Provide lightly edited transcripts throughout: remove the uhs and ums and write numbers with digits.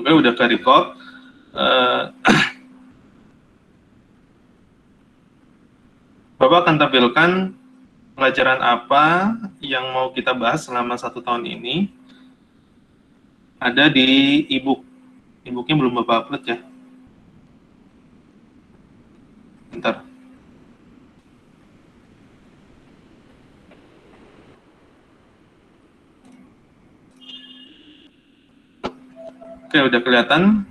Oke, udah ke record. Bapak akan tampilkan pelajaran apa yang mau kita bahas selama 1 tahun ini. Ada di e-book. E-booknya belum Bapak upload ya. Bentar. Oke, udah kelihatan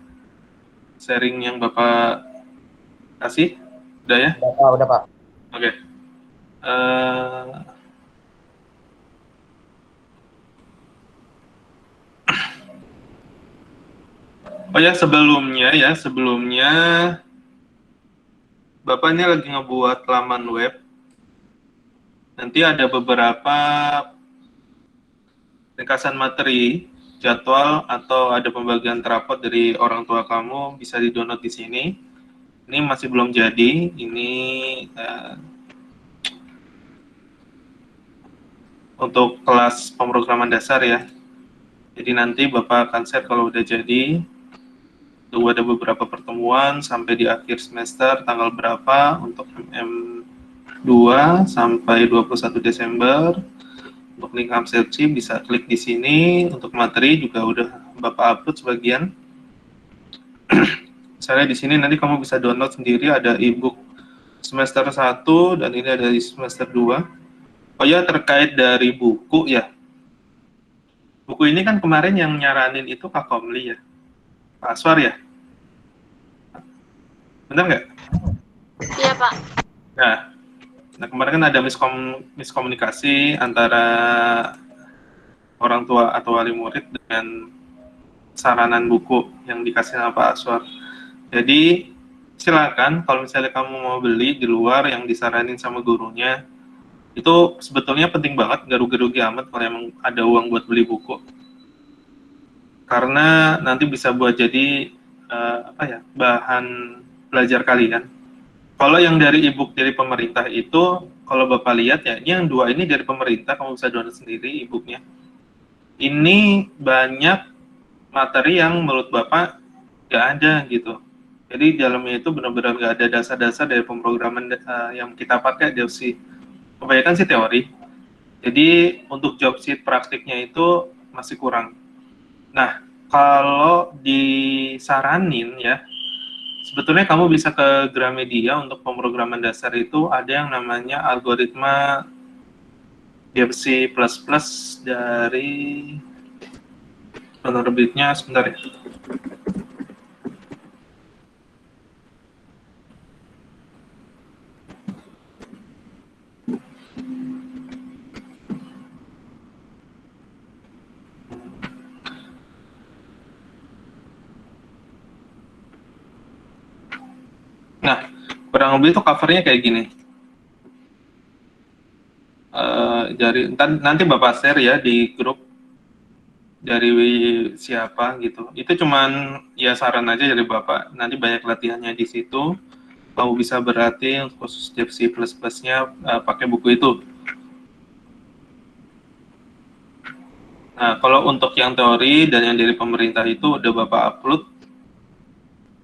sharing yang Bapak kasih? Udah ya? Udah Pak. Oke. Oh ya, sebelumnya Bapak ini lagi ngebuat laman web. Nanti ada beberapa ringkasan materi, jadwal, atau ada pembagian rapot dari orang tua kamu, bisa di-download di sini. Ini masih belum jadi, ini untuk kelas pemrograman dasar ya. Jadi nanti Bapak akan share kalau udah jadi. Tunggu ada beberapa pertemuan sampai di akhir semester tanggal berapa untuk MM2 sampai 21 Desember. Untuk link absensi bisa klik di sini. Untuk materi juga udah Bapak upload sebagian. Misalnya di sini nanti kamu bisa download sendiri, ada e-book semester 1 dan ini ada di semester 2. Oh ya, terkait dari buku ya. Buku ini kan kemarin yang nyaranin itu Kak Komli ya. Pak Aswar ya? Benar nggak? Iya, Pak. Nah, kemarin kan ada miskomunikasi antara orang tua atau wali murid dengan saranan buku yang dikasih sama Pak Aswar. Jadi, silakan kalau misalnya kamu mau beli di luar yang disaranin sama gurunya, itu sebetulnya penting banget, nggak rugi-rugi amat kalau emang ada uang buat beli buku. Karena nanti bisa buat jadi bahan belajar kalian. Kalau yang dari e-book dari pemerintah itu, kalau Bapak lihat ya, ini yang 2 ini dari pemerintah, kamu bisa download sendiri e-booknya. Ini banyak materi yang menurut Bapak nggak ada gitu. Jadi dalamnya itu benar-benar nggak ada dasar-dasar dari pemrograman yang kita pakai sih. Kebanyakan sih teori. Jadi untuk job sheet praktiknya itu masih kurang. Nah, kalau disaranin ya, sebetulnya kamu bisa ke Gramedia untuk pemrograman dasar itu ada yang namanya algoritma C++ dari penerbitnya, sebentar ya. Nah, kurang lebih itu covernya kayak gini. Nanti Bapak share ya di grup dari siapa gitu. Itu cuman ya saran aja dari Bapak. Nanti banyak latihannya di situ. Kamu bisa berarti khusus C++-nya pakai buku itu. Nah, kalau untuk yang teori dan yang dari pemerintah itu udah Bapak upload.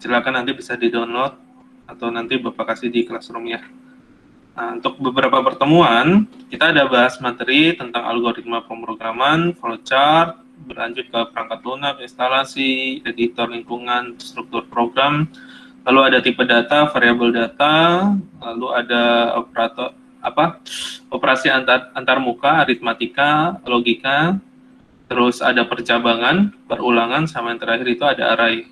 Silakan nanti bisa di-download atau nanti Bapak kasih di Classroom ya. Nah, untuk beberapa pertemuan, kita ada bahas materi tentang algoritma pemrograman, flowchart, berlanjut ke perangkat lunak, instalasi, editor lingkungan, struktur program, lalu ada tipe data, variabel data, lalu ada operasi antarmuka, aritmatika, logika, terus ada percabangan, perulangan, sama yang terakhir itu ada array.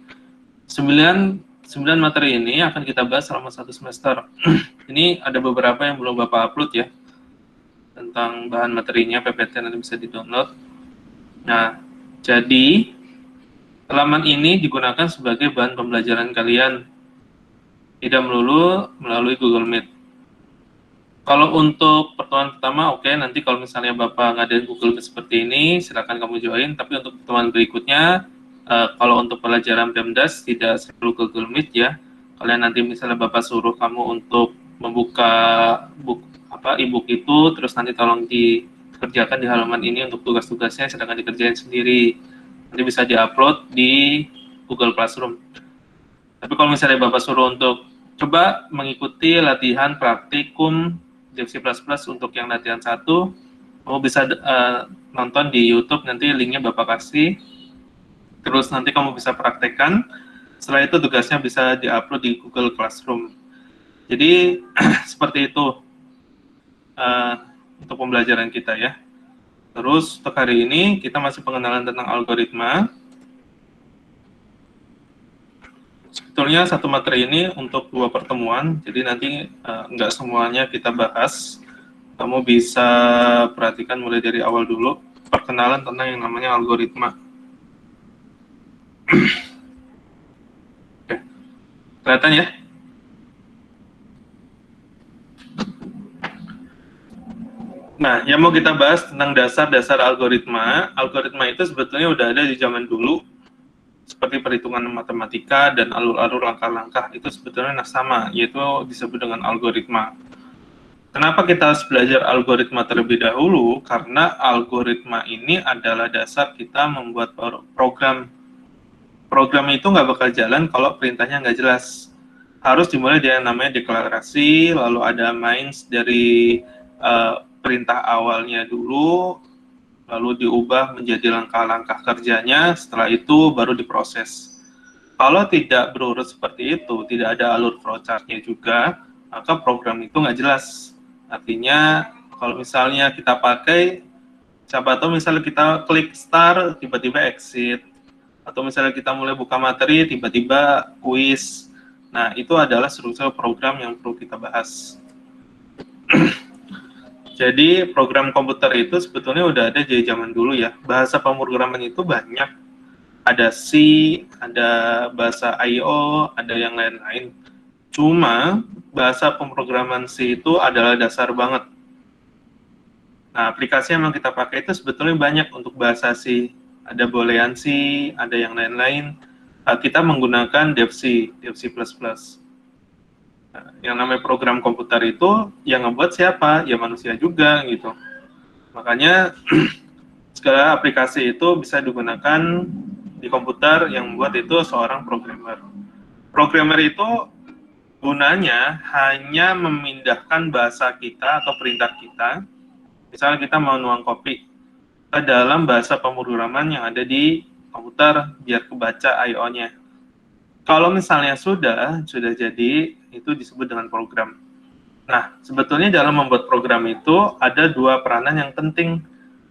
9 materi ini akan kita bahas selama 1 semester. Ini ada beberapa yang belum Bapak upload ya, tentang bahan materinya, PPT nanti bisa di-download. Nah, jadi halaman ini digunakan sebagai bahan pembelajaran kalian, tidak melulu melalui Google Meet. Kalau untuk pertemuan pertama, oke, nanti kalau misalnya Bapak ngadain Google Meet seperti ini, silakan kamu join, tapi untuk pertemuan berikutnya, kalau untuk pelajaran PEMDAS tidak selalu Google Meet ya. Kalian nanti misalnya Bapak suruh kamu untuk membuka e-book itu, terus nanti tolong dikerjakan di halaman ini untuk tugas-tugasnya, sedangkan dikerjain sendiri. Nanti bisa diupload di Google Classroom. Tapi kalau misalnya Bapak suruh untuk coba mengikuti latihan praktikum DevC++ untuk yang latihan 1, kamu bisa nonton di YouTube, nanti linknya Bapak kasih. Terus nanti kamu bisa praktekkan. Setelah itu tugasnya bisa diupload di Google Classroom. Jadi seperti itu untuk pembelajaran kita ya. Terus untuk hari ini kita masih pengenalan tentang algoritma. Sebetulnya satu materi ini untuk 2 pertemuan, jadi nanti nggak semuanya kita bahas. Kamu bisa perhatikan mulai dari awal dulu, perkenalan tentang yang namanya algoritma. Oke. Kelihatan ya? Nah, yang mau kita bahas tentang dasar-dasar algoritma. Algoritma itu sebetulnya udah ada di zaman dulu, seperti perhitungan matematika dan alur-alur langkah-langkah itu sebetulnya sama, yaitu disebut dengan algoritma. Kenapa kita harus belajar algoritma terlebih dahulu? Karena algoritma ini adalah dasar kita membuat program. Program itu nggak bakal jalan kalau perintahnya nggak jelas. Harus dimulai dari yang namanya deklarasi, lalu ada mains dari perintah awalnya dulu, lalu diubah menjadi langkah-langkah kerjanya, setelah itu baru diproses. Kalau tidak berurut seperti itu, tidak ada alur flowchart-nya juga, maka program itu nggak jelas. Artinya, kalau misalnya kita pakai, siapa tahu misalnya kita klik start, tiba-tiba exit, atau misalnya kita mulai buka materi, tiba-tiba kuis. Nah, itu adalah struktur program yang perlu kita bahas. Jadi program komputer itu sebetulnya udah ada dari zaman dulu ya. Bahasa pemrograman itu banyak. Ada C, ada bahasa I/O, ada yang lain-lain. Cuma bahasa pemrograman C itu adalah dasar banget. Nah, aplikasi yang kita pakai itu sebetulnya banyak untuk bahasa C. Ada Boolean C, ada yang lain-lain. Kita menggunakan DevC, DevC++. Yang namanya program komputer itu yang ngebuat siapa? Ya manusia juga gitu. Makanya segala aplikasi itu bisa digunakan di komputer, yang membuat itu seorang programmer. Programmer itu gunanya hanya memindahkan bahasa kita atau perintah kita. Misalnya kita mau nuang kopi ke dalam bahasa pemrograman yang ada di komputer biar kebaca I/O-nya. Kalau misalnya sudah jadi, itu disebut dengan program. Nah, sebetulnya dalam membuat program itu ada 2 peranan yang penting.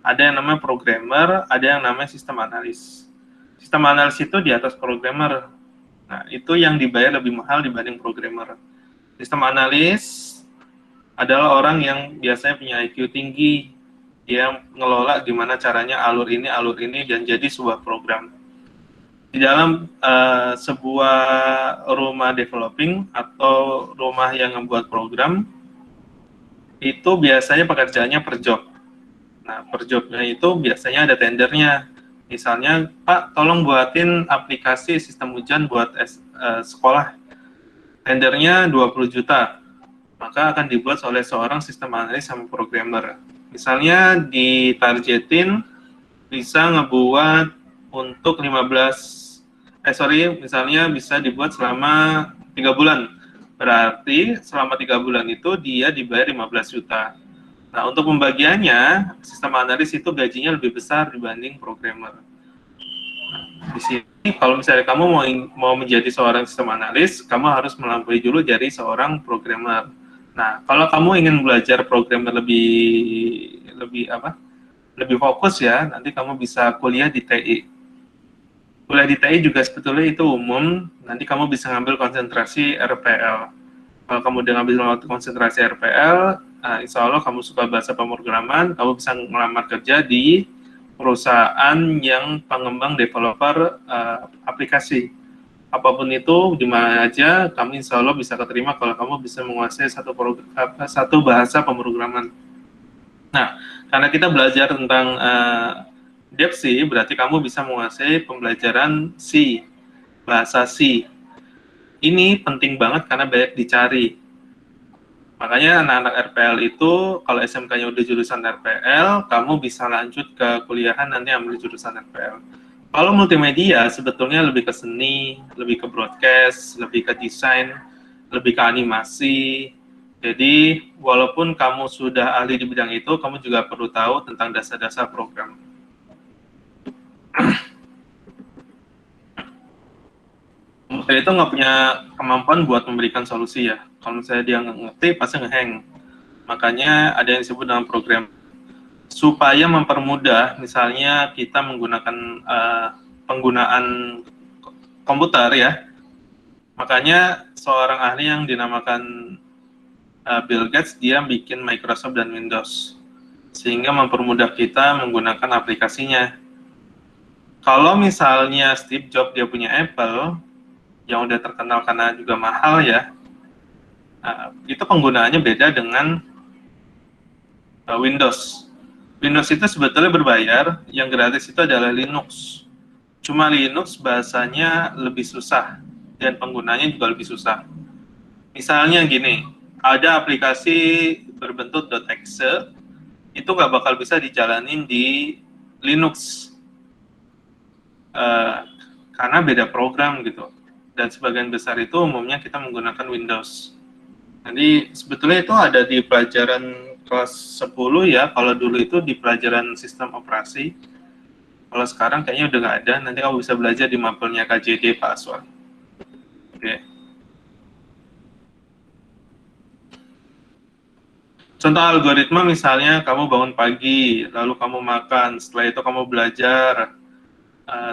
Ada yang namanya programmer, ada yang namanya sistem analis. Sistem analis itu di atas programmer. Nah, itu yang dibayar lebih mahal dibanding programmer. Sistem analis adalah orang yang biasanya punya IQ tinggi. Dia ngelola gimana caranya alur ini, dan jadi sebuah program. Di dalam sebuah rumah developing atau rumah yang membuat program, itu biasanya pekerjaannya per job. Nah, per jobnya itu biasanya ada tendernya. Misalnya, Pak, tolong buatin aplikasi sistem ujian buat sekolah. Tendernya 20 juta. Maka akan dibuat oleh seorang sistem analis sama programmer. Misalnya ditargetin bisa ngebuat untuk misalnya bisa dibuat selama 3 bulan. Berarti selama 3 bulan itu dia dibayar 15 juta. Nah, untuk pembagiannya, sistem analis itu gajinya lebih besar dibanding programmer. Di sini, kalau misalnya kamu mau menjadi seorang sistem analis, kamu harus melampaui dulu jadi seorang programmer. Nah, kalau kamu ingin belajar programmer lebih fokus ya, nanti kamu bisa kuliah di TI. Kuliah di TI juga sebetulnya itu umum, nanti kamu bisa ngambil konsentrasi RPL. Kalau kamu udah ngambil konsentrasi RPL, insya Allah kamu suka bahasa pemrograman, kamu bisa ngelamar kerja di perusahaan yang pengembang developer aplikasi. Apapun itu, di mana aja, kamu insya Allah bisa keterima kalau kamu bisa menguasai satu bahasa pemrograman. Nah, karena kita belajar tentang DevC, berarti kamu bisa menguasai pembelajaran C, bahasa C. Ini penting banget karena banyak dicari. Makanya anak-anak RPL itu, kalau SMK-nya udah jurusan RPL, kamu bisa lanjut ke kuliahan nanti ambil jurusan RPL. Kalau multimedia sebetulnya lebih ke seni, lebih ke broadcast, lebih ke desain, lebih ke animasi. Jadi walaupun kamu sudah ahli di bidang itu, kamu juga perlu tahu tentang dasar-dasar program. Komputer itu nggak punya kemampuan buat memberikan solusi ya. Kalau misalnya dia nggak ngerti, pasti ngehang. Makanya ada yang disebut dengan program. Supaya mempermudah, misalnya kita menggunakan penggunaan komputer ya, makanya seorang ahli yang dinamakan Bill Gates, dia bikin Microsoft dan Windows, sehingga mempermudah kita menggunakan aplikasinya. Kalau misalnya Steve Jobs dia punya Apple, yang udah terkenal karena juga mahal ya, itu penggunaannya beda dengan Windows. Windows itu sebetulnya berbayar, yang gratis itu adalah Linux. Cuma Linux bahasanya lebih susah, dan penggunanya juga lebih susah. Misalnya gini, ada aplikasi berbentuk .exe, itu nggak bakal bisa dijalanin di Linux, karena beda program gitu. Dan sebagian besar itu umumnya kita menggunakan Windows. Jadi sebetulnya itu ada di pelajaran kelas 10 ya, kalau dulu itu di pelajaran sistem operasi. Kalau sekarang kayaknya udah nggak ada, nanti kamu bisa belajar di mapelnya KJD Pak Aswan. Oke. Contoh algoritma misalnya kamu bangun pagi, lalu kamu makan, setelah itu kamu belajar,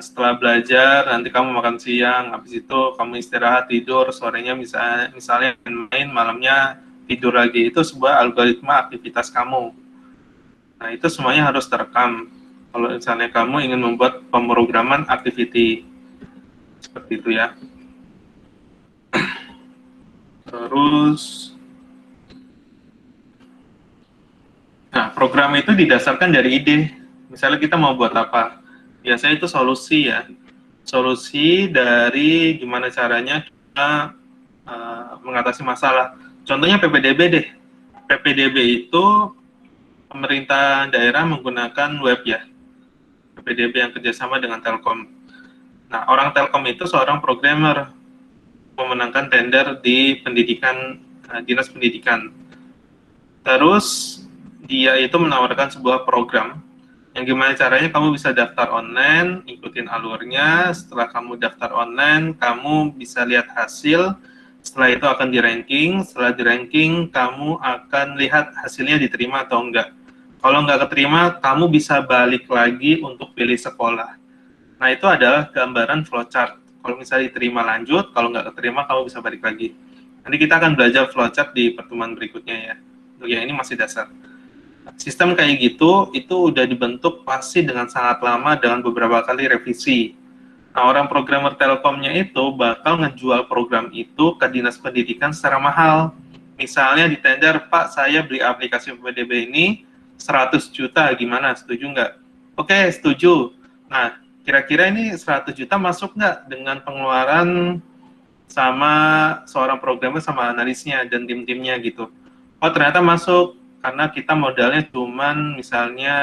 setelah belajar nanti kamu makan siang, habis itu kamu istirahat tidur, sorenya misalnya main, malamnya tidur lagi, itu sebuah algoritma aktivitas kamu. Nah itu semuanya harus terekam. Kalau misalnya kamu ingin membuat pemrograman activity, seperti itu ya. Terus, nah program itu didasarkan dari ide. Misalnya kita mau buat apa? Biasanya itu solusi ya. Solusi dari gimana caranya kita mengatasi masalah. Contohnya PPDB deh. PPDB itu pemerintah daerah menggunakan web ya. PPDB yang kerjasama dengan Telkom. Nah, orang Telkom itu seorang programmer memenangkan tender di pendidikan, dinas pendidikan. Terus dia itu menawarkan sebuah program yang gimana caranya kamu bisa daftar online, ikutin alurnya. Setelah kamu daftar online, kamu bisa lihat hasil. Setelah itu akan di-ranking. Setelah di-ranking, kamu akan lihat hasilnya diterima atau enggak. Kalau enggak keterima, kamu bisa balik lagi untuk pilih sekolah. Nah, itu adalah gambaran flowchart. Kalau misalnya diterima lanjut, kalau nggak keterima, kamu bisa balik lagi. Nanti kita akan belajar flowchart di pertemuan berikutnya ya. Untuk yang ini masih dasar. Sistem kayak gitu, itu udah dibentuk pasti dengan sangat lama dengan beberapa kali revisi. Nah, orang programmer Telkomnya itu bakal ngejual program itu ke dinas pendidikan secara mahal. Misalnya di tender, Pak, saya beli aplikasi PPDB ini 100 juta, gimana? Setuju nggak? Oke, setuju. Nah, kira-kira ini 100 juta masuk nggak dengan pengeluaran sama seorang programmer sama analisnya dan tim-timnya gitu. Oh ternyata masuk, karena kita modalnya cuman misalnya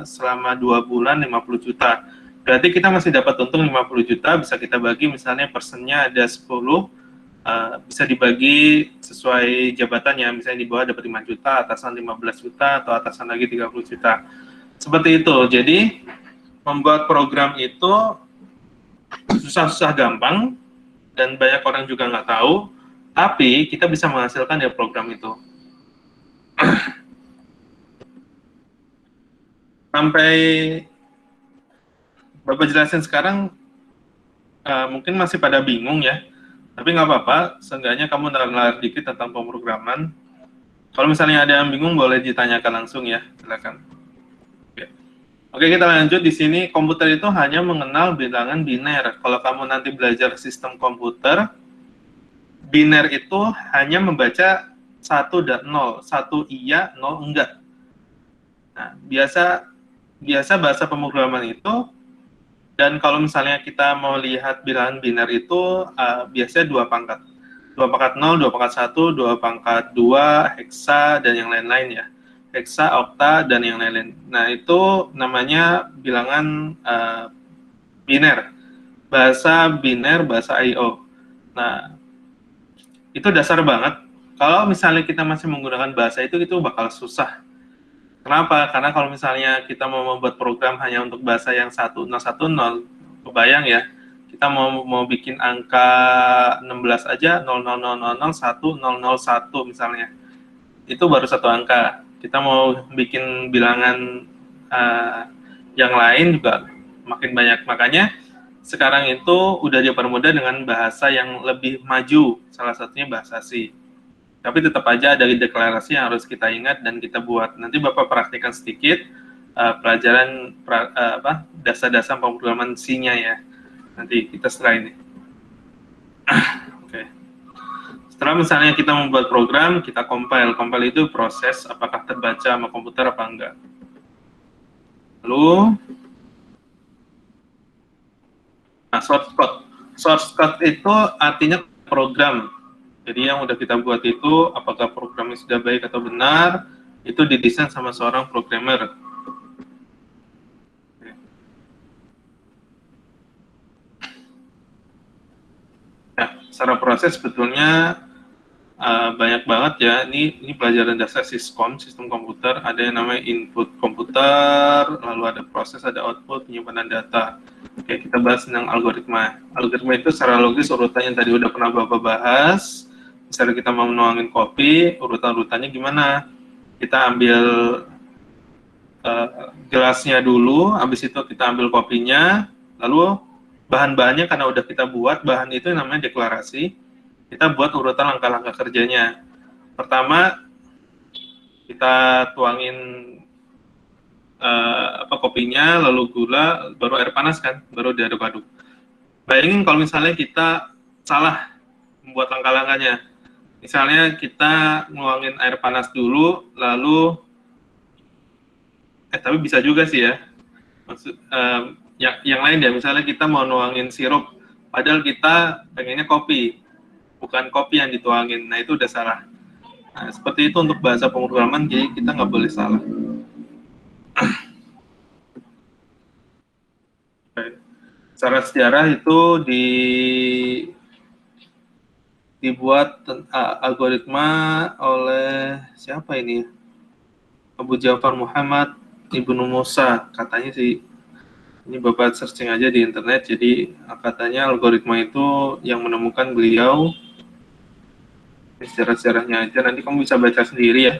selama 2 bulan 50 juta. Berarti kita masih dapat untung 50 juta, bisa kita bagi misalnya persennya ada 10, bisa dibagi sesuai jabatannya, misalnya di bawah dapat 5 juta, atasan 15 juta, atau atasan lagi 30 juta. Seperti itu, jadi membuat program itu susah-susah gampang, dan banyak orang juga nggak tahu, tapi kita bisa menghasilkan dari program itu. Sampai Bapak jelasin sekarang, mungkin masih pada bingung ya, tapi nggak apa-apa, seenggaknya kamu nalar dikit tentang pemrograman. Kalau misalnya ada yang bingung, boleh ditanyakan langsung ya, silakan. Oke, kita lanjut. Di sini komputer itu hanya mengenal bilangan biner. Kalau kamu nanti belajar sistem komputer, biner itu hanya membaca 1 dan 0, 1 iya, 0 enggak. Nah, biasa bahasa pemrograman itu, dan kalau misalnya kita mau lihat bilangan biner itu biasanya 2 pangkat. 2 pangkat 0, 2 pangkat 1, 2 pangkat 2, heksa, dan yang lain-lain ya. Heksa, okta, dan yang lain-lain. Nah, itu namanya bilangan biner, bahasa I/O. Nah, itu dasar banget. Kalau misalnya kita masih menggunakan bahasa itu bakal susah. Kenapa? Karena kalau misalnya kita mau membuat program hanya untuk bahasa yang 1010, kebayang ya, kita mau bikin angka 16 aja, 00001001 misalnya. Itu baru satu angka. Kita mau bikin bilangan yang lain juga makin banyak. Makanya sekarang itu udah dipermudah dengan bahasa yang lebih maju, salah satunya bahasa C. Tapi tetap aja ada deklarasi yang harus kita ingat dan kita buat. Nanti Bapak praktikkan sedikit pelajaran dasar-dasar pemrograman C-nya ya. Nanti kita setelah ini. Oke. Setelah misalnya kita membuat program, kita compile. Compile itu proses apakah terbaca sama komputer apa enggak. Lalu source code. Source code itu artinya program. Jadi yang udah kita buat itu, apakah programnya sudah baik atau benar, itu didesain sama seorang programmer. Nah, secara proses sebetulnya banyak banget ya. Ini pelajaran dasar sistem komputer. Ada yang namanya input komputer, lalu ada proses, ada output, penyimpanan data. Oke, kita bahas tentang algoritma. Algoritma itu secara logis urutannya tadi udah pernah Bapak bahas. Misalnya kita mau menuangin kopi, urutan-urutannya gimana? Kita ambil gelasnya dulu, habis itu kita ambil kopinya, lalu bahan-bahannya karena udah kita buat, bahan itu namanya deklarasi. Kita buat urutan langkah-langkah kerjanya. Pertama, kita tuangin kopinya, lalu gula, baru air panas kan, baru diaduk-aduk. Bayangin kalau misalnya kita salah membuat langkah-langkahnya. Misalnya kita nuangin air panas dulu, lalu tapi bisa juga sih ya. Maksud yang lain ya, misalnya kita mau nuangin sirup, padahal kita pengennya kopi. Bukan kopi yang dituangin, nah itu udah salah. Nah, seperti itu untuk bahasa pemrograman, jadi kita nggak boleh salah. Secara sejarah itu dibuat algoritma oleh siapa ini? Abu Ja'far Muhammad Ibnu Musa, katanya sih. Ini Bapak searching aja di internet, jadi katanya algoritma itu yang menemukan beliau. Sejarah-sejarahnya aja, nanti kamu bisa baca sendiri ya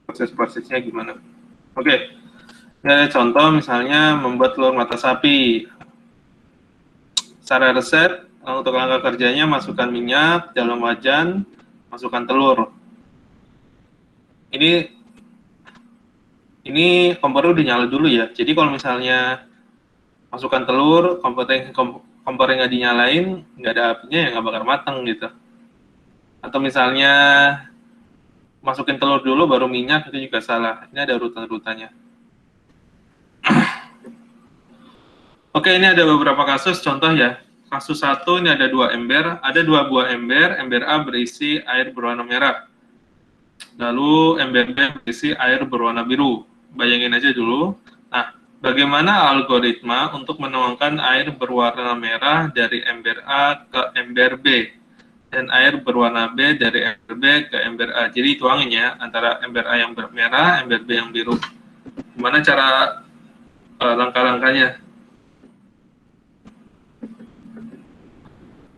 proses-prosesnya gimana. Oke, ya, contoh misalnya membuat telur mata sapi. Secara resep untuk langkah kerjanya, masukkan minyak dalam wajan, masukkan telur. Ini kompornya udah nyala dulu ya, jadi kalau misalnya masukkan telur, kompornya nggak dinyalain, nggak ada apinya, ya nggak bakal matang gitu. Atau misalnya masukin telur dulu baru minyak, itu juga salah. Ini ada urutan-urutannya. Oke, ini ada beberapa kasus contoh ya. Kasus 1, ini ada 2 ember, ada 2 buah ember. Ember A berisi air berwarna merah, lalu ember B berisi air berwarna biru. Bayangin aja dulu. Nah, bagaimana algoritma untuk menuangkan air berwarna merah dari ember A ke ember B, dan air berwarna B dari ember B ke ember A. Jadi tuangin ya, antara ember A yang merah, ember B yang biru. Gimana cara langkah-langkahnya?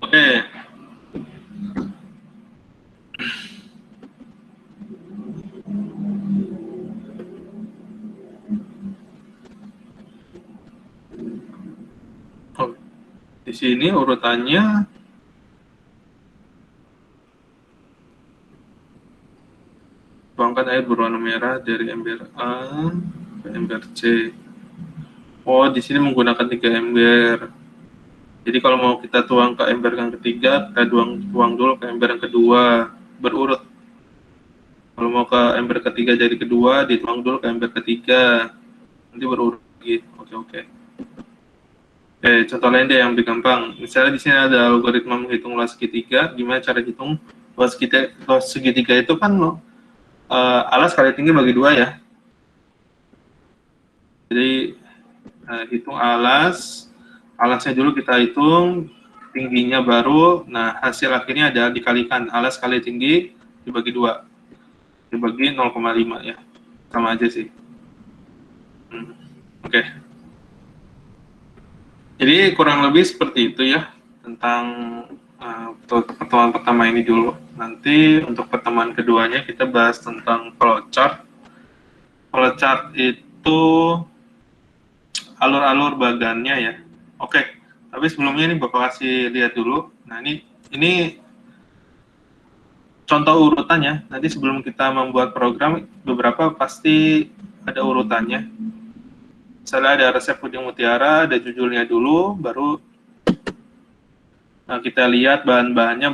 Oke. Di sini urutannya tuangkan air berwarna merah dari ember A ke ember C. Oh, di sini menggunakan 3 ember. Jadi kalau mau kita tuang ke ember yang ketiga, kita tuang dulu ke ember yang kedua, berurut. Kalau mau ke ember ketiga jadi kedua, dituang dulu ke ember ketiga, nanti berurut lagi. Oke. Contoh lain deh yang lebih gampang. Misalnya di sini ada algoritma menghitung luas segitiga. Gimana cara hitung luas segitiga itu kan alas kali tinggi bagi 2 ya. Jadi hitung alasnya dulu kita hitung, tingginya baru, nah hasil akhirnya ada dikalikan alas kali tinggi dibagi 2, dibagi 0,5 ya, sama aja sih. Oke. Jadi kurang lebih seperti itu ya tentang pertemuan pertama ini dulu. Nanti untuk pertemuan keduanya kita bahas tentang flowchart. Flowchart itu alur-alur bagannya ya. Oke, tapi sebelumnya ini Bapak kasih lihat dulu. Nah ini contoh urutannya. Nanti sebelum kita membuat program, beberapa pasti ada urutannya. Misalnya ada resep puding mutiara, ada judulnya dulu, baru kita lihat bahan-bahannya.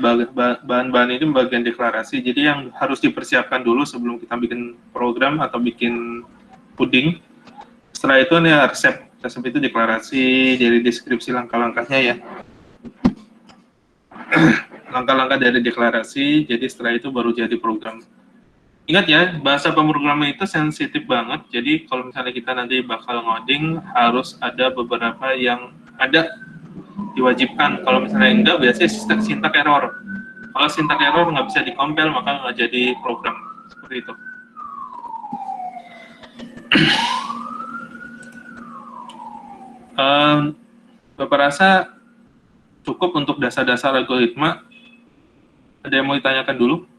Bahan-bahan ini bagian deklarasi. Jadi yang harus dipersiapkan dulu sebelum kita bikin program atau bikin puding. Setelah itu nih resep. Resep itu deklarasi, dari deskripsi langkah-langkahnya ya. Langkah-langkah dari deklarasi, jadi setelah itu baru jadi program. Ingat ya, bahasa pemrograman itu sensitif banget, jadi kalau misalnya kita nanti bakal ngoding, harus ada beberapa yang ada diwajibkan. Kalau misalnya enggak, biasanya syntax error. Kalau syntax error nggak bisa dikompil, maka nggak jadi program. Seperti itu. Bapak rasa cukup untuk dasar-dasar algoritma. Ada yang mau ditanyakan dulu?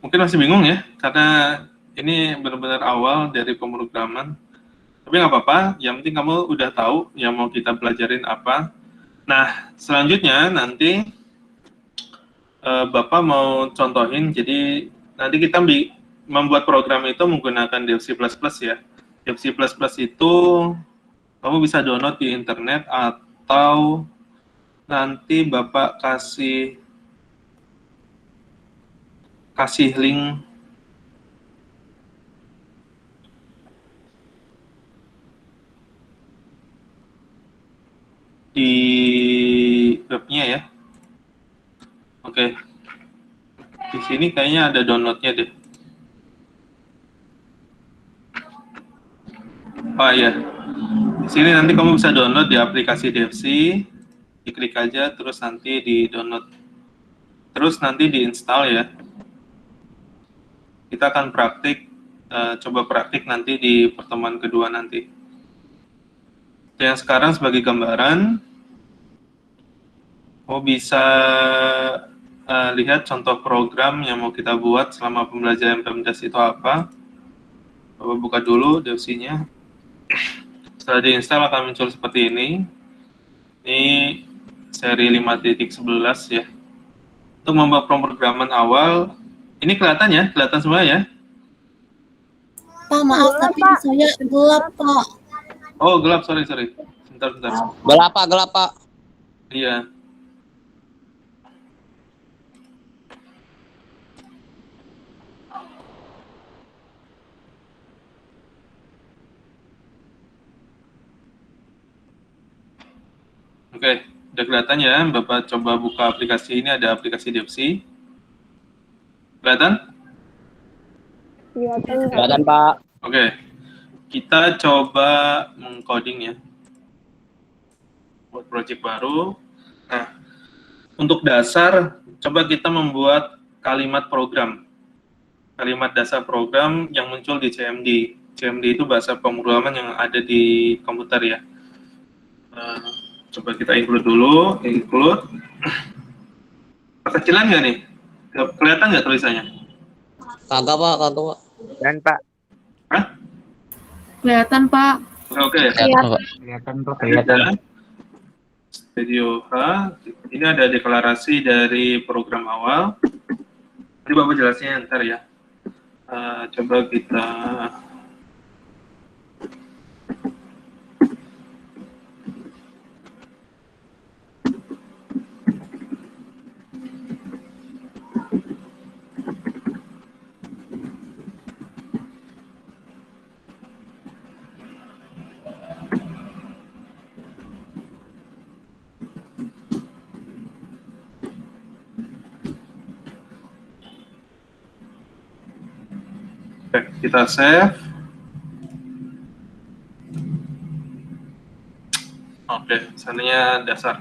Mungkin masih bingung ya, karena ini benar-benar awal dari pemrograman. Tapi nggak apa-apa, yang penting kamu udah tahu yang mau kita pelajarin apa. Nah, selanjutnya nanti Bapak mau contohin, jadi nanti kita membuat program itu menggunakan Dev C++ ya. Dev C++ itu kamu bisa download di internet atau nanti Bapak kasih link di webnya ya. Oke. Di sini kayaknya ada downloadnya deh. Oh iya. Di sini nanti kamu bisa download di aplikasi DevC. Diklik aja terus nanti di download. Terus nanti diinstal ya. Kita akan coba praktik nanti di pertemuan kedua nanti. Yang sekarang sebagai gambaran, kamu bisa lihat contoh program yang mau kita buat selama pembelajaran Pemdas itu apa. Coba buka dulu devc-nya. Setelah diinstal akan muncul seperti ini. Ini seri 5.11 ya. Untuk membuat pemrograman awal, ini kelihatan ya? Kelihatan semua ya? Pak, maaf, tapi saya gelap, Pak. Oh, gelap, sorry. Bentar. Gelap, Pak. Iya. Oke, udah kelihatan ya. Bapak coba buka aplikasi ini, ada aplikasi DevC. Kelihatan? Kelihatan, Pak. Oke, kita coba mengcoding ya. Buat project baru. Nah, untuk dasar, coba kita membuat kalimat program. Kalimat dasar program yang muncul di CMD. CMD itu bahasa pemrograman yang ada di komputer ya. Coba kita include dulu. Include. Kecilan nggak nih? Kelihatan nggak tulisannya? Kagak, Pak. Dan Pak. Hah? Kelihatan, Pak. Oke. Kelihatan. Video H. Ini ada deklarasi dari program awal. Ini Bapak jelasnya ntar ya. Coba kita Oke, kita save. Oke, misalnya dasar.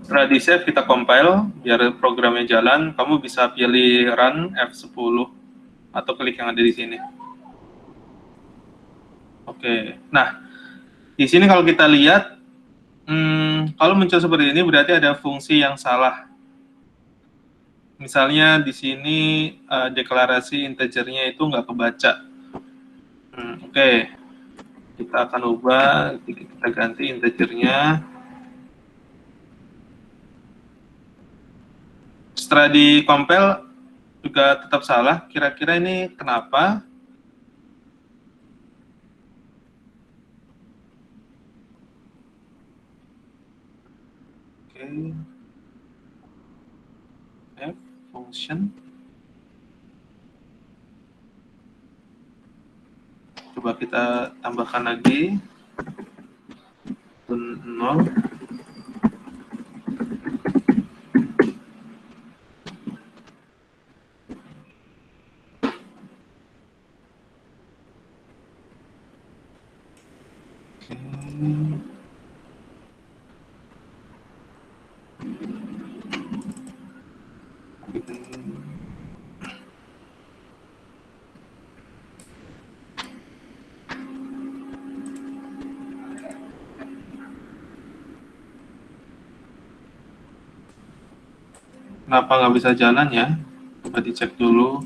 Setelah di save, kita compile biar programnya jalan. Kamu bisa pilih run F10 atau klik yang ada di sini. Oke, nah di sini kalau kita lihat, kalau muncul seperti ini berarti ada fungsi yang salah. Misalnya di sini deklarasi integernya itu nggak kebaca. Oke, kita akan ubah, kita ganti integernya. Setelah di compile juga tetap salah. Kira-kira ini kenapa? Oke. F function. Coba kita tambahkan lagi. 0. Kenapa nggak bisa jalan ya? Coba dicek dulu.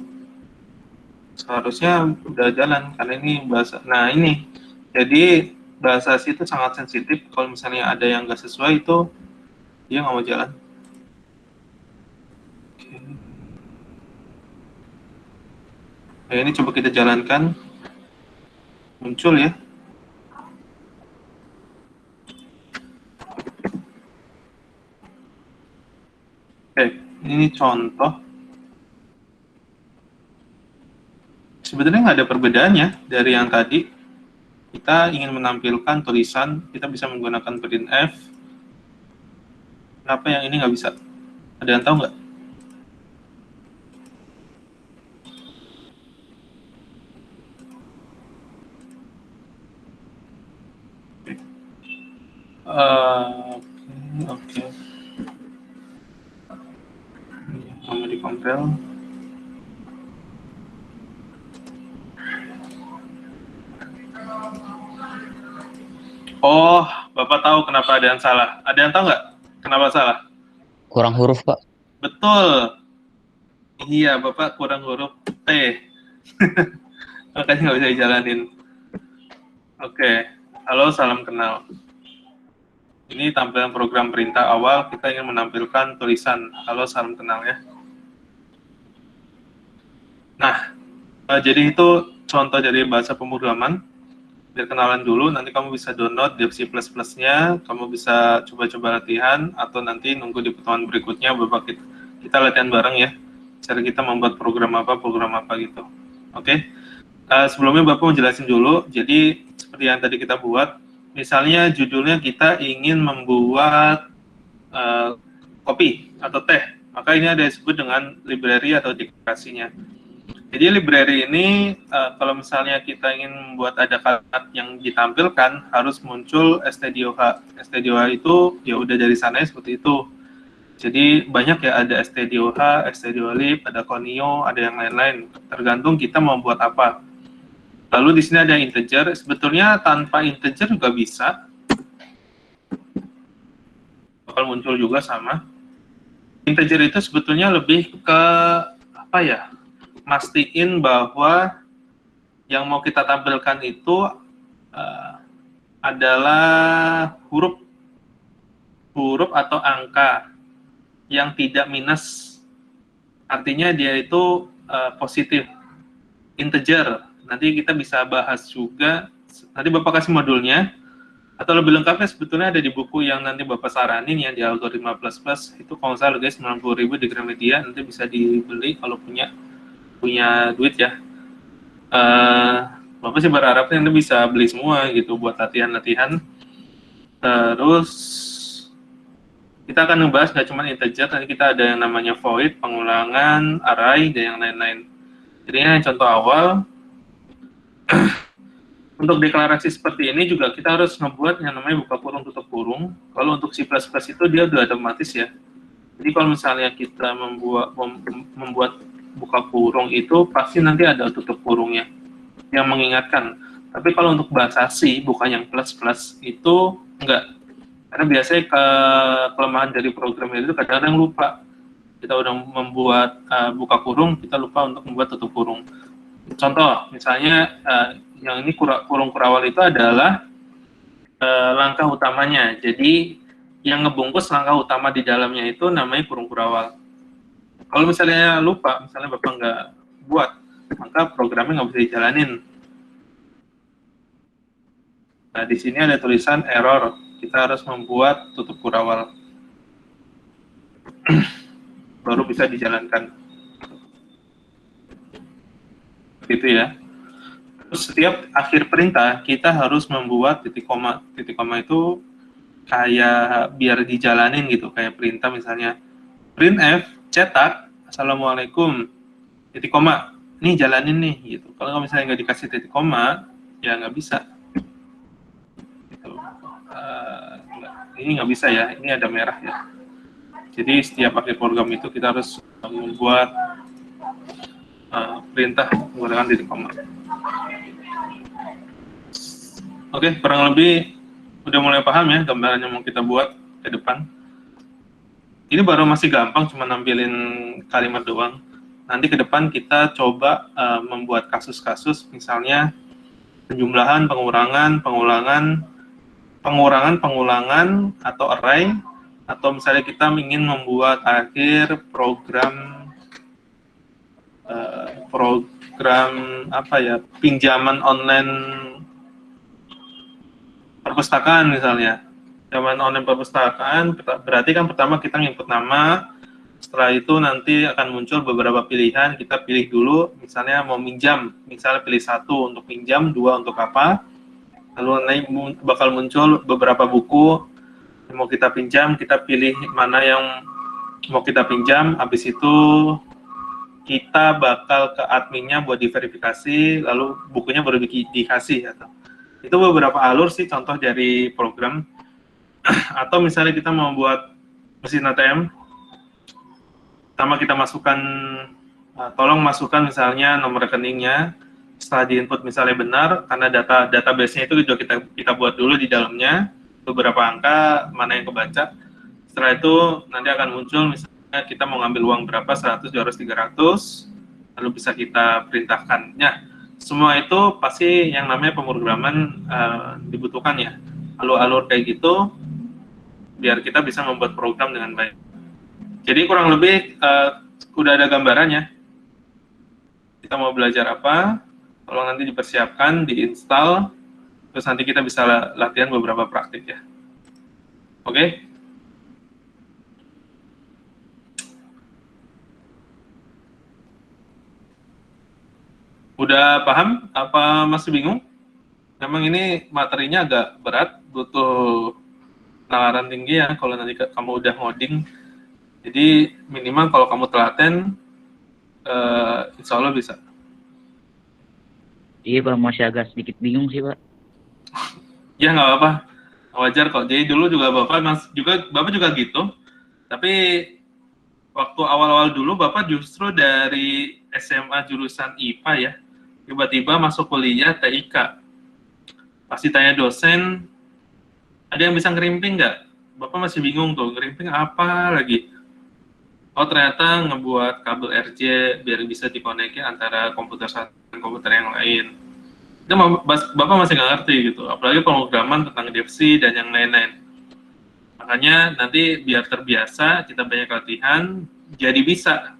Seharusnya udah jalan karena ini bahasa. Nah ini, jadi bahasa C itu sangat sensitif. Kalau misalnya ada yang nggak sesuai itu dia nggak mau jalan. Oke. Nah, ini coba kita jalankan. Muncul ya. Oke, ini contoh. Sebenarnya nggak ada perbedaannya dari yang tadi. Kita ingin menampilkan tulisan, kita bisa menggunakan printf. Kenapa yang ini nggak bisa? Ada yang tahu nggak? Oke. Kamu di compile. Oh, Bapak tahu kenapa ada yang salah. Ada yang tahu nggak kenapa salah? Kurang huruf, Pak. Betul. Iya, Bapak kurang huruf T. Makanya nggak bisa dijalanin. Oke. Halo, salam kenal. Ini tampilan program perintah awal, kita ingin menampilkan tulisan. Halo, salam kenal ya. Nah, jadi itu contoh dari bahasa pemrograman. Biar kenalan dulu, nanti kamu bisa download dev C++ nya, kamu bisa coba-coba latihan, atau nanti nunggu di pertemuan berikutnya, Bapak kita latihan bareng ya, cara kita membuat program apa gitu. Oke. Sebelumnya Bapak mau jelasin dulu, jadi seperti yang tadi kita buat, misalnya judulnya kita ingin membuat kopi atau teh, maka ini ada disebut dengan library atau deklarasinya. Jadi library ini kalau misalnya kita ingin membuat ada kalimat yang ditampilkan harus muncul stdoh. Stdoh itu ya udah dari sana seperti itu. Jadi banyak ya, ada stdoh, stdohlib, ada conio, ada yang lain-lain. Tergantung kita mau buat apa. Lalu di sini ada integer. Sebetulnya tanpa integer juga bisa. Bakal muncul juga sama. Integer itu sebetulnya lebih ke apa ya? Mastiin bahwa yang mau kita tampilkan itu adalah huruf atau angka yang tidak minus, artinya dia itu positif, integer. Nanti kita bisa bahas juga, nanti Bapak kasih modulnya, atau lebih lengkapnya sebetulnya ada di buku yang nanti Bapak saranin yang di Algoritma++, itu kalau nggak salah guys 90.000 di Gramedia, nanti bisa dibeli kalau punya duit ya. Bapak sih berharapnya Anda bisa beli semua gitu buat latihan-latihan. Terus Kita akan ngebahas nggak cuma integer, nanti kita ada yang namanya void, pengulangan, array, dan yang lain-lain. Jadi ini contoh awal. Untuk deklarasi seperti ini juga kita harus membuat yang namanya buka kurung tutup kurung. Kalau untuk C++ itu dia udah otomatis ya. Jadi kalau misalnya kita membuat buka kurung itu pasti nanti ada tutup kurungnya yang mengingatkan. Tapi kalau untuk bahasa C bukan yang plus itu enggak. Karena biasanya kelemahan dari program itu kadang-kadang lupa. Kita udah membuat buka kurung, kita lupa untuk membuat tutup kurung. Contoh, misalnya yang ini kurung kurawal itu adalah langkah utamanya. Jadi yang ngebungkus langkah utama di dalamnya itu namanya kurung kurawal. Kalau misalnya lupa, misalnya Bapak nggak buat, maka programnya nggak bisa dijalanin. Nah, di sini ada tulisan error. Kita harus membuat tutup kurawal. Baru bisa dijalankan. Begitu ya. Terus setiap akhir perintah kita harus membuat titik koma. Titik koma itu kayak biar dijalanin gitu, kayak perintah misalnya printf cetak assalamualaikum titik koma. Nih jalanin nih gitu. Kalau misalnya nggak dikasih titik koma, ya nggak bisa. Gitu. Ini nggak bisa ya. Ini ada merah ya. Jadi setiap akhir program itu kita harus membuat perintah menggunakan titik koma. Oke, kurang lebih udah mulai paham ya gambaran yang mau kita buat ke depan. Ini baru masih gampang, cuma nampilin kalimat doang. Nanti ke depan kita coba membuat kasus-kasus, misalnya penjumlahan, pengulangan, atau array, atau misalnya kita ingin membuat akhir program apa ya, pinjaman online perpustakaan misalnya. Pinjaman online perpustakaan berarti kan pertama kita input nama, setelah itu nanti akan muncul beberapa pilihan, kita pilih dulu misalnya mau minjam, misalnya pilih 1 untuk pinjam, 2 untuk apa, lalu nanti bakal muncul beberapa buku yang mau kita pinjam, kita pilih mana yang mau kita pinjam, habis itu kita bakal ke adminnya buat diverifikasi, lalu bukunya baru dikasih. Itu beberapa alur sih contoh dari program. Atau misalnya kita mau buat mesin ATM, pertama kita masukkan, tolong masukkan misalnya nomor rekeningnya, setelah diinput misalnya benar, karena database-nya itu juga kita buat dulu di dalamnya, beberapa angka, mana yang kebaca. Setelah itu nanti akan muncul misalnya kita mau ngambil uang berapa, 100, 200, 300, lalu bisa kita perintahkan. Ya, semua itu pasti yang namanya pemrograman dibutuhkan ya. Alur-alur kayak gitu, biar kita bisa membuat program dengan baik. Jadi kurang lebih udah ada gambarannya. Kita mau belajar apa, tolong nanti dipersiapkan, diinstal, terus nanti kita bisa latihan beberapa praktik ya. Oke? Udah paham? Apa masih bingung? Memang ini materinya agak berat, butuh penalaran tinggi ya kalau nanti kamu udah ngoding. Jadi minimal kalau kamu telaten, insya Allah bisa. Iya Pak, masih agak sedikit bingung sih Pak. Ya nggak apa-apa, wajar kok. Jadi dulu juga Bapak juga gitu. Tapi waktu awal-awal dulu Bapak justru dari SMA jurusan IPA ya, tiba-tiba masuk kuliah TIK. Pasti tanya dosen, ada yang bisa ngerimping nggak? Bapak masih bingung tuh, ngerimping apa lagi? Oh ternyata ngebuat kabel RJ biar bisa dikonekin antara komputer satu dan komputer yang lain. Itu Bapak masih nggak ngerti gitu, apalagi pemrograman tentang DFC dan yang lain-lain. Makanya nanti biar terbiasa, kita banyak latihan, jadi bisa.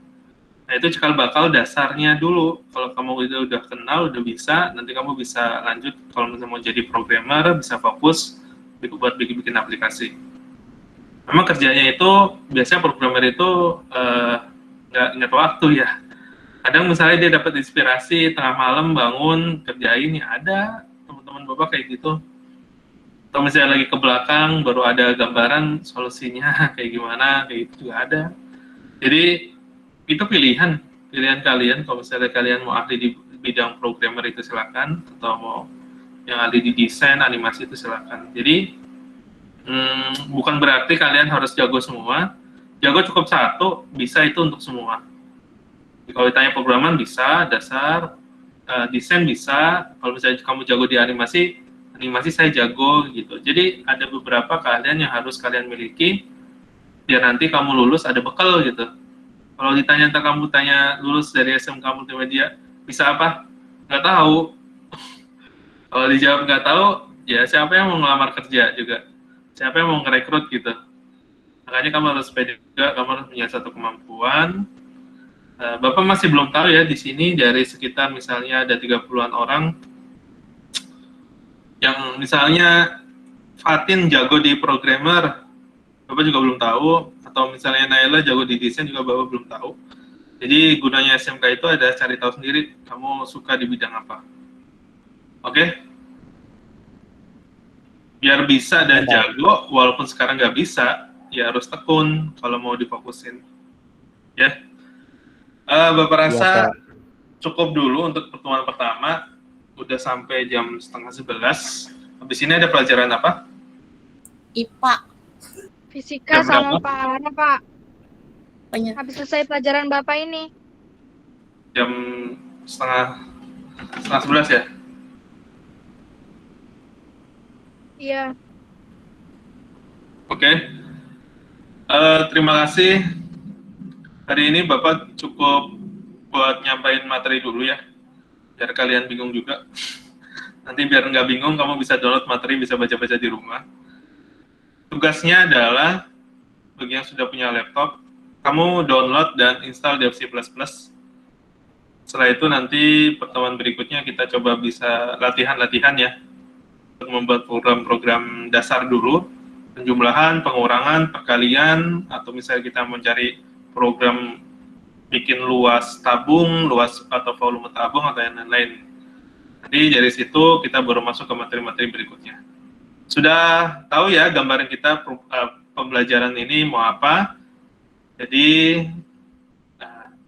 Nah itu cikal bakal dasarnya dulu. Kalau kamu itu udah kenal, udah bisa, nanti kamu bisa lanjut. Kalau misalnya mau jadi programmer, bisa fokus buat bikin aplikasi. Memang kerjanya itu, biasanya programmer itu nggak waktu ya. Kadang misalnya dia dapat inspirasi, tengah malam bangun, kerjain, ya ada teman-teman Bapak kayak gitu. Atau misalnya lagi ke belakang baru ada gambaran solusinya kayak gimana, kayak itu juga ada. Jadi itu pilihan kalian. Kalau misalnya kalian mau ahli di bidang programmer itu silakan, atau mau yang ahli di desain animasi itu silakan. Jadi bukan berarti kalian harus jago semua. Jago cukup satu, bisa itu untuk semua. Kalau ditanya programan bisa, dasar, desain bisa. Kalau misalnya kamu jago di animasi saya jago gitu. Jadi ada beberapa keahlian yang harus kalian miliki biar nanti kamu lulus ada bekal gitu. Kalau ditanya kamu tanya lulus dari SMK Multimedia bisa apa? Nggak tahu. Kalau dijawab nggak tahu, ya siapa yang mau ngelamar kerja juga? Siapa yang mau ngerekrut gitu? Makanya kamu harus pede juga, kamu harus punya satu kemampuan. Bapak masih belum tahu ya di sini dari sekitar misalnya ada 30-an orang yang misalnya Fatin jago di programmer, Bapak juga belum tahu, atau misalnya Naila jago di desain juga Bapak belum tahu. Jadi gunanya SMK itu ada cari tahu sendiri kamu suka di bidang apa. Oke? Biar bisa dan jago, walaupun sekarang nggak bisa, ya harus tekun kalau mau difokusin. Ya. Bapak rasa cukup dulu untuk pertemuan pertama. Udah sampai jam 10:30. Habis ini ada pelajaran apa? IPA. Fisika Jam sama berapa? Pak Ana, Pak. Banyak. Habis selesai pelajaran Bapak ini. Jam setengah 11 ya? Iya. Oke. Terima kasih. Hari ini Bapak cukup buat nyampain materi dulu ya. Biar kalian bingung juga. Nanti biar nggak bingung, kamu bisa download materi, bisa baca-baca di rumah. Tugasnya adalah, bagi yang sudah punya laptop, kamu download dan install Dev C++. Setelah itu nanti pertemuan berikutnya kita coba bisa latihan-latihan ya, untuk membuat program-program dasar dulu, penjumlahan, pengurangan, perkalian, atau misalnya kita mencari program bikin luas tabung, luas atau volume tabung, atau yang lain-lain. Nanti dari situ kita baru masuk ke materi-materi berikutnya. Sudah tahu ya gambaran kita pembelajaran ini mau apa? Jadi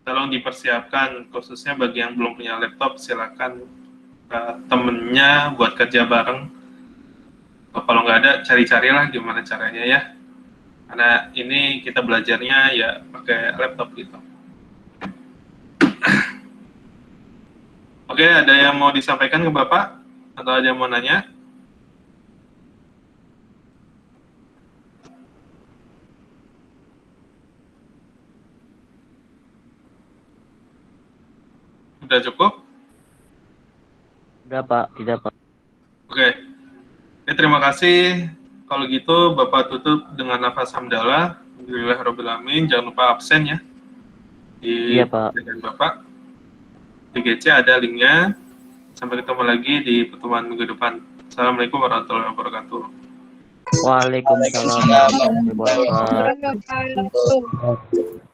tolong dipersiapkan, khususnya bagi yang belum punya laptop, silakan temennya buat kerja bareng. Kalau nggak ada, cari-carilah gimana caranya ya. Karena ini kita belajarnya ya pakai laptop gitu. Oke, ada yang mau disampaikan ke Bapak? Atau ada yang mau nanya? Sudah cukup? Tidak Pak, tidak Pak. Oke. Terima kasih. Kalau gitu, Bapak tutup dengan lafaz hamdalah. Alhamdulillahirrahmanirrahim. Jangan lupa absen ya. Iya, Pak. Dengan Bapak. Di GC ada linknya. Sampai ketemu lagi di pertemuan minggu depan. Assalamualaikum warahmatullahi wabarakatuh. Waalaikumsalam warahmatullahi wabarakatuh. Bapak.